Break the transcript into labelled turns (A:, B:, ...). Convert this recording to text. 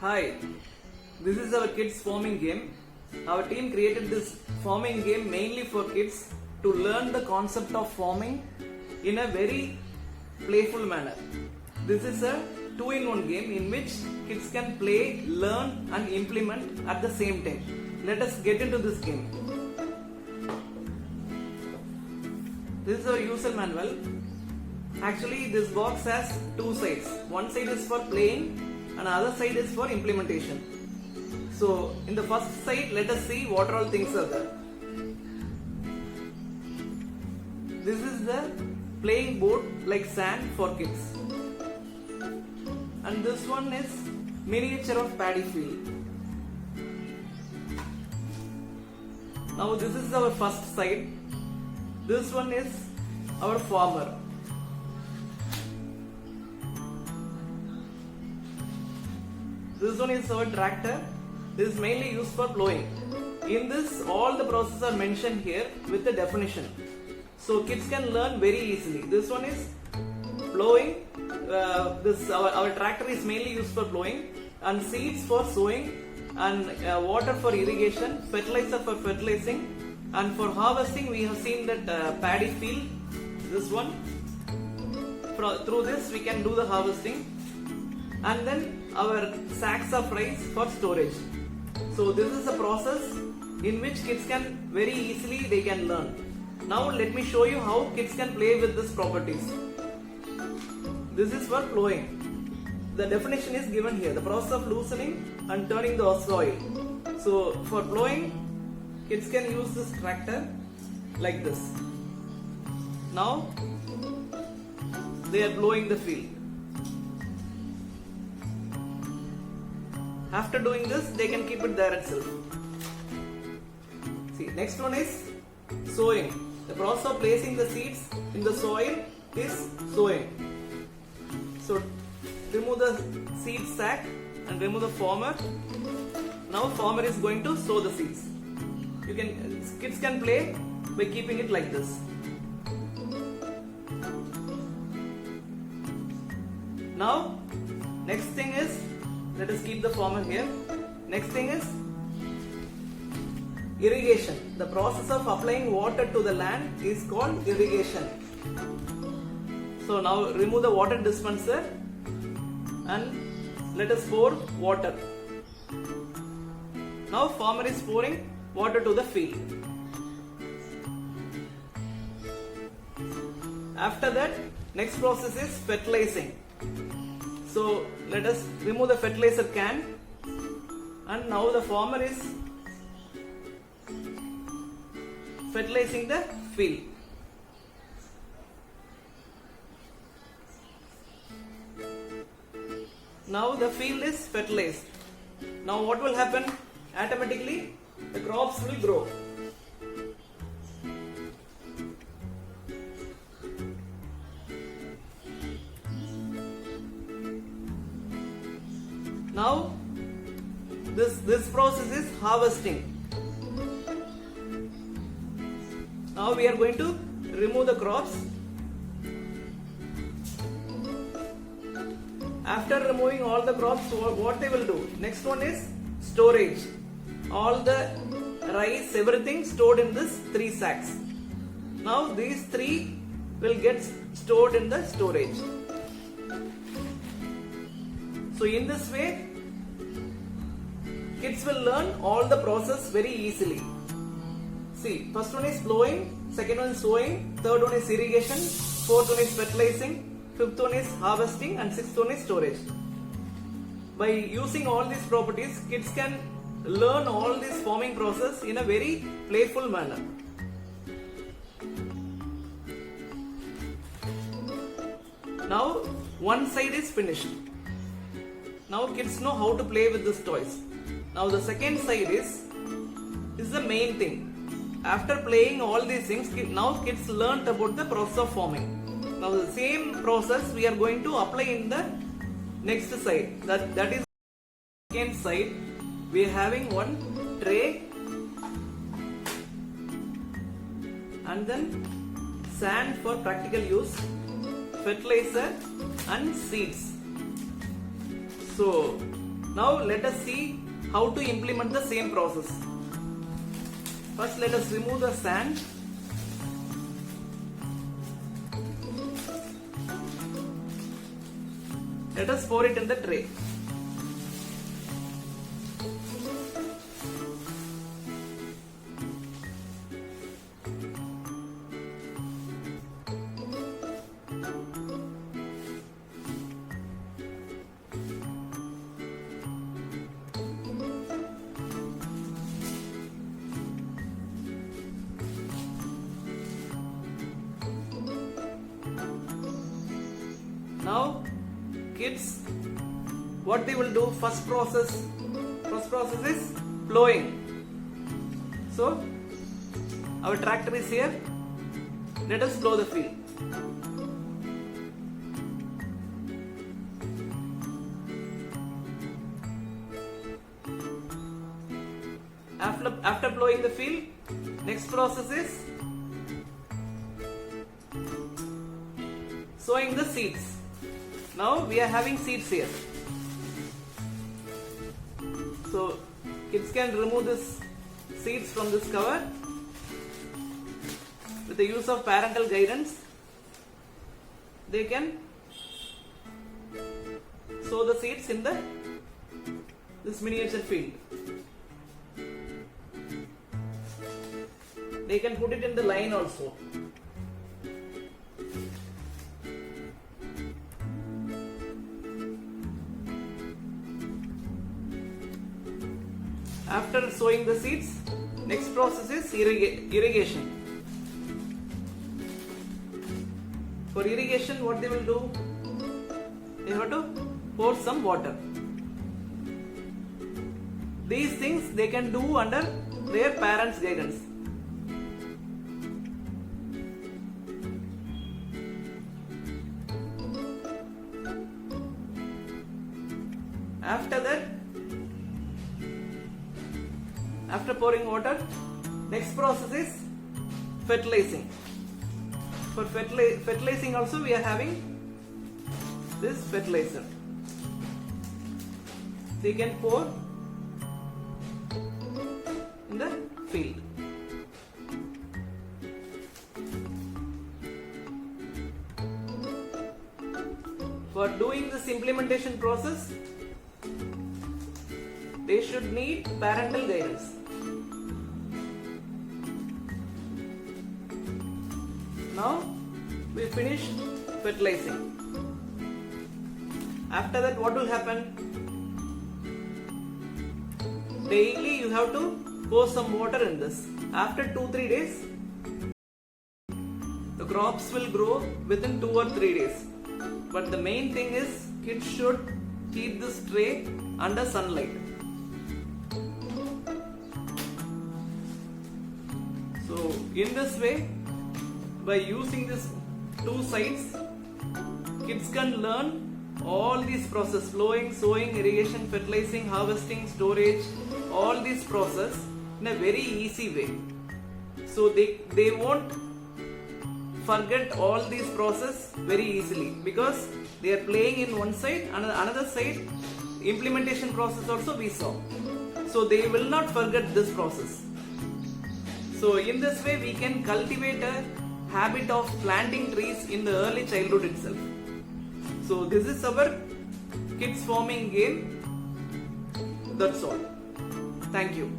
A: Hi, this is our kids farming game. Our team created this farming game mainly for kids to learn the concept of farming in a very playful manner. This is a 2-in-1 game in which kids can play, learn and implement at the same time. Let us get into this game. This is our user manual. Actually, this box has two sides. One side is for playing and other side is for implementation. So, in the first side, let us see what all things are there. This is the playing board like sand for kids. And this one is miniature of paddy field. Now this is our first side. This one is our farmer. This one is our tractor. This is mainly used for plowing. In this, all the processes are mentioned here with the definition. So kids can learn very easily. This one is plowing. Our tractor is mainly used for plowing, and seeds for sowing, and water for irrigation, fertilizer for fertilizing, and for harvesting we have seen that paddy field. This one, through this we can do the harvesting, and then our sacks of rice for storage. So this is a process in which kids can very easily they can learn. Now let me show you how kids can play with these properties. This is for plowing. The definition is given here. The process of loosening and turning the soil. So for plowing, kids can use this tractor like this. Now they are plowing the field. After doing this, they can keep it there itself. See, next one is sowing. The process of placing the seeds in the soil is sowing. So remove the seed sack and remove the farmer. Now farmer is going to sow the seeds. Kids can play by keeping it like this. Now next thing is, let us keep the farmer here. Next thing is irrigation. The process of applying water to the land is called irrigation. So now remove the water dispenser and let us pour water. Now farmer is pouring water to the field. After that, next process is fertilizing. So let us remove the fertilizer can, and now the farmer is fertilizing the field. Now the field is fertilized. Now what will happen? Automatically the crops will grow. Now this process is harvesting. Now we are going to remove the crops. After removing all the crops, what they will do? Next one is storage. All the rice, everything stored in this 3 sacks. Now these 3 will get stored in the storage. So in this way, kids will learn all the process very easily. See, first one is plowing, second one is sowing, third one is irrigation, fourth one is fertilizing, fifth one is harvesting, and sixth one is storage. By using all these properties, kids can learn all this farming process in a very playful manner. Now one side is finished. Now kids know how to play with these toys. Now the second side is the main thing. After playing all these things, now kids learnt about the process of farming. Now the same process we are going to apply in the next side. That is the second side. We are having one tray and then sand for practical use, fertilizer and seeds. So Now let us see how to implement the same process. First let us remove the sand. Let us pour it in the tray. Now kids, what they will do, first process is plowing. So our tractor is here. Let us plow the field. After plowing the field, next process is sowing the seeds. Now we are having seeds here. So kids can remove this seeds from this cover with the use of parental guidance. They can sow the seeds in this miniature field. They can put it in the line also. After sowing the seeds, next process is irrigation. For irrigation, what they will do? They have to pour some water. These things they can do under their parents' guidance. After that, after pouring water, next process is fertilizing. For fertilizing also we are having this fertilizer. So you can pour in the field. For doing this implementation process, they should need parental guidance. Now we finish fertilizing. After that, what will happen? Daily you have to pour some water in this. After 2-3 days, the crops will grow within 2 or 3 days. But the main thing is kids should keep this tray under sunlight. So in this way, by using these two sides, kids can learn all these processes: plowing, sowing, irrigation, fertilizing, harvesting, storage, all these process in a very easy way. So they won't forget all these process very easily, because they are playing in one side and another side implementation process also we saw. So they will not forget this process. So in this way we can cultivate a habit of planting trees in the early childhood itself. So this is our kids farming game. That's all. Thank you.